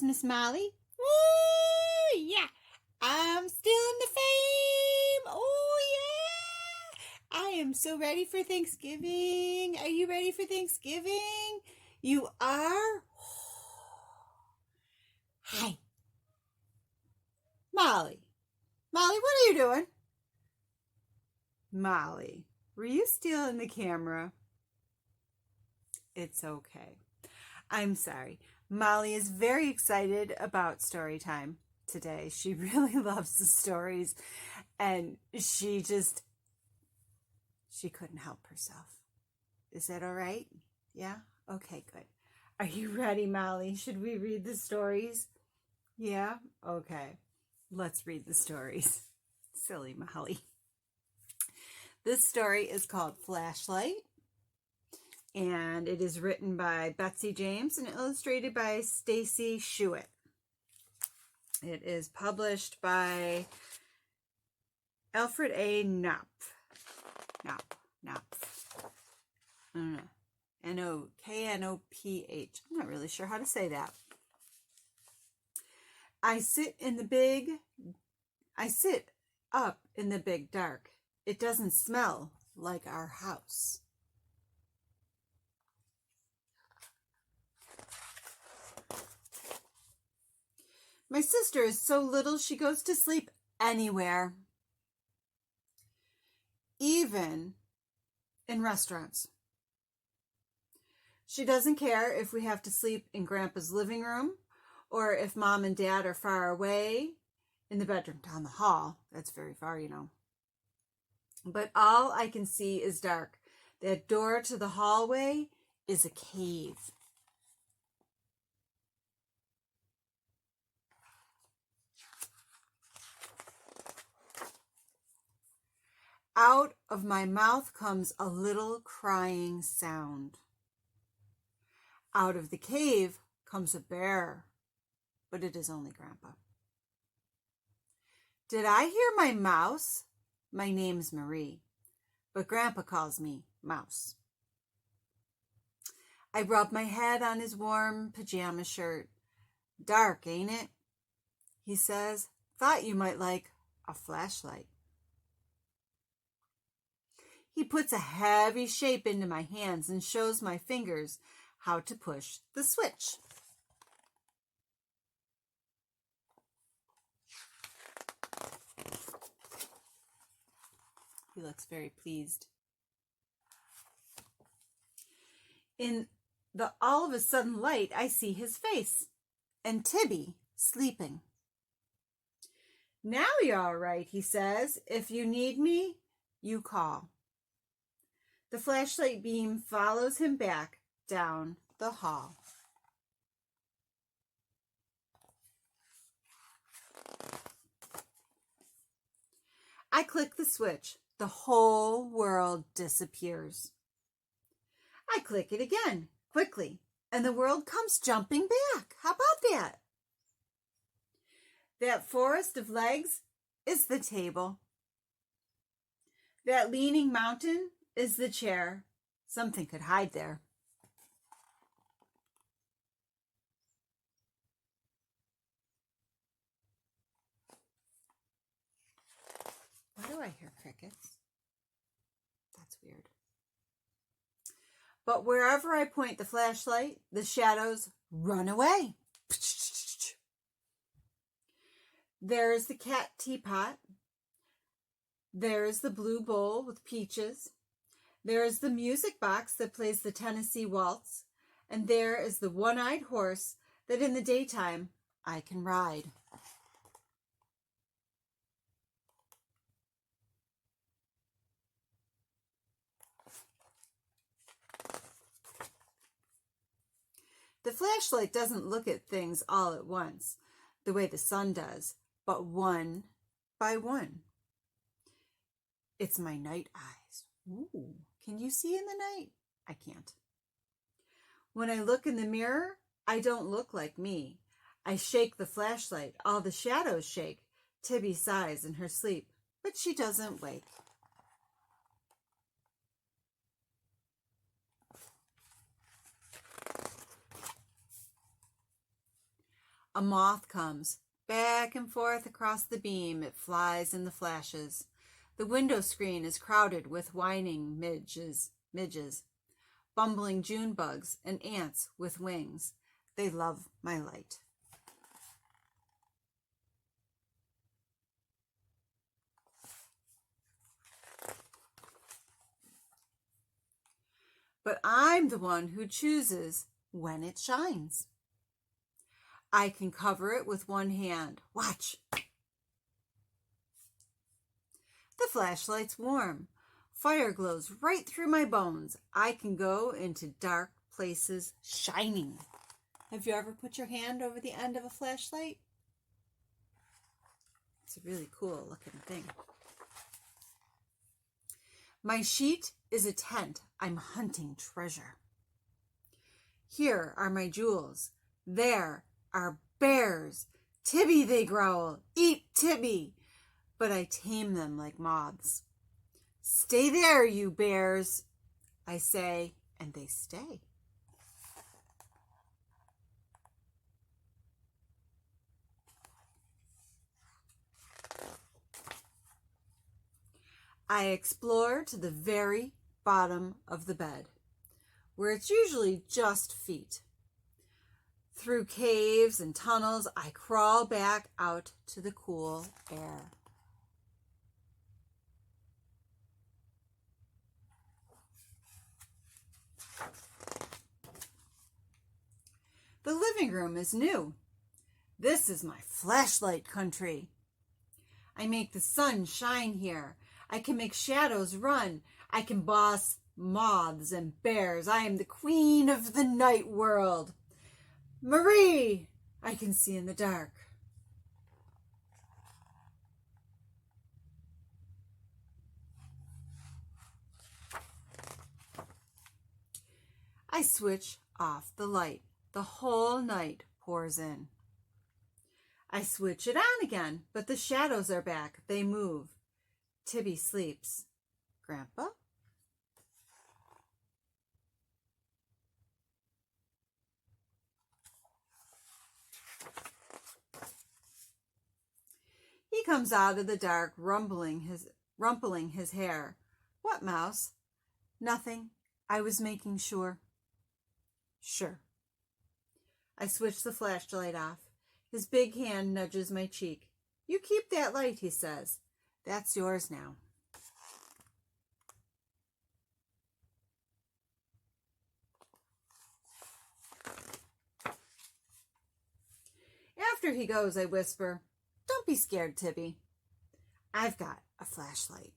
Miss Molly. Woo, yeah. I'm still in the fame. Oh, yeah. I am so ready for Thanksgiving. Are you ready for Thanksgiving? You are? Hi. Molly. Molly, what are you doing? Molly, were you stealing the camera? It's okay. I'm sorry. Molly is very excited about story time today. She really loves the stories, and she couldn't help herself. Is that all right? Yeah? Okay, good. Are you ready, Molly? Should we read the stories? Yeah? Okay. Let's read the stories. Silly Molly. This story is called Flashight, and it is written by Betsy James and illustrated by Stacey Schuett. It is published by Alfred A. Knoph. Knoph. I don't know. Knoph. I'm not really sure how to say that. I sit up in the big dark. It doesn't smell like our house. My sister is so little she goes to sleep anywhere, even in restaurants. She doesn't care if we have to sleep in Grandpa's living room or if Mom and Dad are far away in the bedroom down the hall. That's very far, you know. But all I can see is dark. That door to the hallway is a cave. Out of my mouth comes a little crying sound. Out of the cave comes a bear, but it is only Grandpa. Did I hear my mouse? My name's Marie, but Grandpa calls me Mouse. I rub my head on his warm pajama shirt. Dark, ain't it? He says, thought you might like a flashlight. He puts a heavy shape into my hands and shows my fingers how to push the switch. He looks very pleased. In the all of a sudden light, I see his face and Tibby sleeping. Now you're all right, he says. If you need me, you call. The flashlight beam follows him back down the hall. I click the switch. The whole world disappears. I click it again, quickly, and the world comes jumping back. How about that? That forest of legs is the table. That leaning mountain is the chair. Something could hide there. Why do I hear crickets? That's weird. But wherever I point the flashlight, the shadows run away. There's the cat teapot. There's the blue bowl with peaches. There's the music box that plays the Tennessee waltz. And there is the one-eyed horse that in the daytime I can ride. The flashlight doesn't look at things all at once, the way the sun does, but one by one. It's my night eyes. Ooh, can you see in the night? I can't. When I look in the mirror, I don't look like me. I shake the flashlight. All the shadows shake. Tibby sighs in her sleep, but she doesn't wake. A moth comes. Back and forth across the beam it flies in the flashes. The window screen is crowded with whining midges, bumbling June bugs and ants with wings. They love my light. But I'm the one who chooses when it shines. I can cover it with one hand. Watch. The flashlight's warm. Fire glows right through my bones. I can go into dark places shining. Have you ever put your hand over the end of a flashlight? It's a really cool looking thing. My sheet is a tent. I'm hunting treasure. Here are my jewels. There are bears. Tibby, they growl. Eat Tibby. But I tame them like moths. Stay there, you bears, I say, and they stay. I explore to the very bottom of the bed, where it's usually just feet. Through caves and tunnels, I crawl back out to the cool air. The living room is new. This is my flashlight country. I make the sun shine here. I can make shadows run. I can boss moths and bears. I am the queen of the night world. Marie, I can see in the dark. I switch off the light. The whole night pours in. I switch it on again, but the shadows are back. They move. Tibby sleeps. Grandpa? He comes out of the dark, rumpling his hair. What, Mouse? Nothing. I was making sure. Sure. I switch the flashlight off. His big hand nudges my cheek. You keep that light, he says. That's yours now. After he goes, I whisper, Don't be scared, Tibby. I've got a flashlight.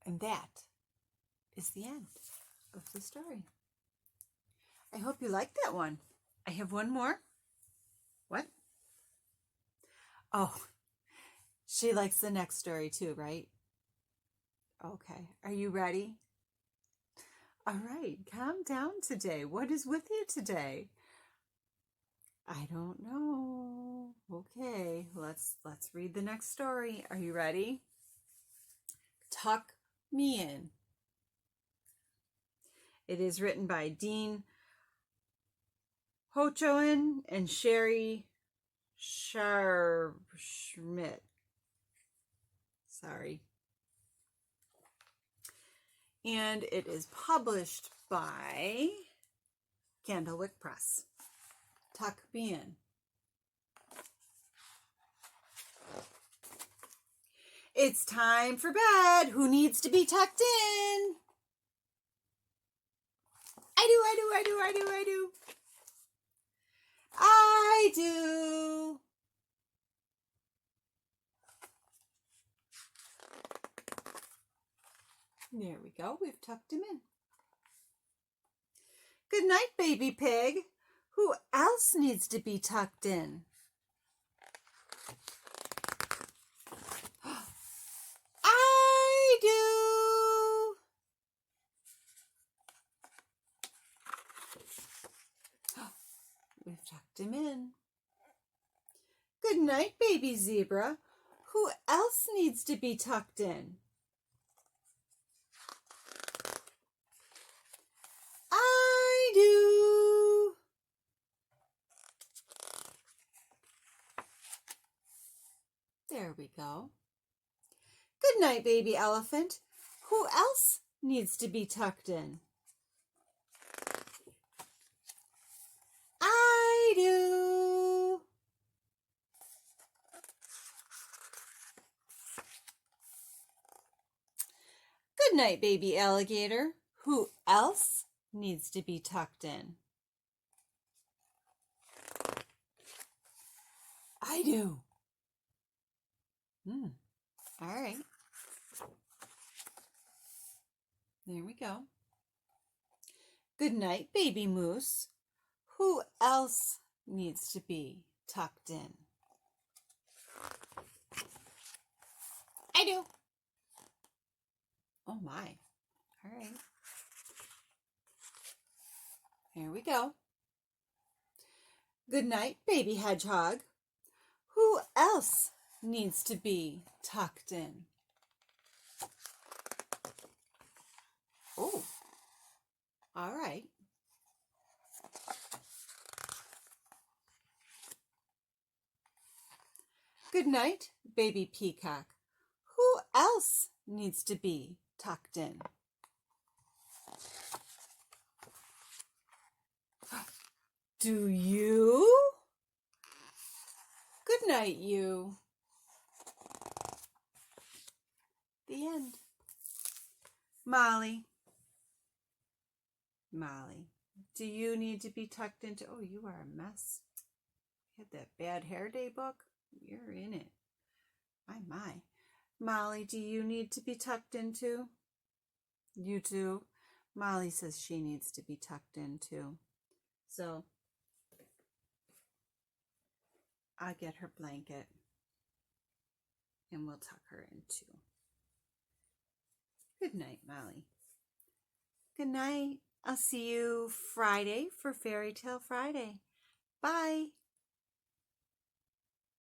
And that is the end of the story. I hope you liked that one. I have one more. What? Oh, she likes the next story too, right? Okay, are you ready? All right, calm down today. What is with you today? I don't know. Okay, let's read the next story. Are you ready? Tuck Me In. It is written by Dean Hacohen and Sherry Scharschmidt. Sorry. And it is published by Candlewick Press. Tuck Me In. It's time for bed. Who needs to be tucked in? I do. I do. There we go. We've tucked him in. Good night, baby pig. Who else needs to be tucked in? I do. We've tucked him in. Good night, baby zebra. Who else needs to be tucked in? I do. There we go. Good night, baby elephant. Who else needs to be tucked in? I do. Good night, baby alligator. Who else needs to be tucked in? I do. All right. There we go. Good night, baby moose. Who else needs to be tucked in? I do. Oh my. All right. Here we go. Good night, baby hedgehog. Who else needs to be tucked in? Oh, all right. Good night, baby peacock. Who else needs to be tucked in? Do you? Good night, you. The end. Molly, do you need to be tucked into? Oh, you are a mess. You had that bad hair day book? You're in it. My. Molly, do you need to be tucked into? You too? Molly says she needs to be tucked into. So I'll get her blanket and we'll tuck her in too. Good night, Molly. Good night. I'll see you Friday for Fairy Tale Friday. Bye.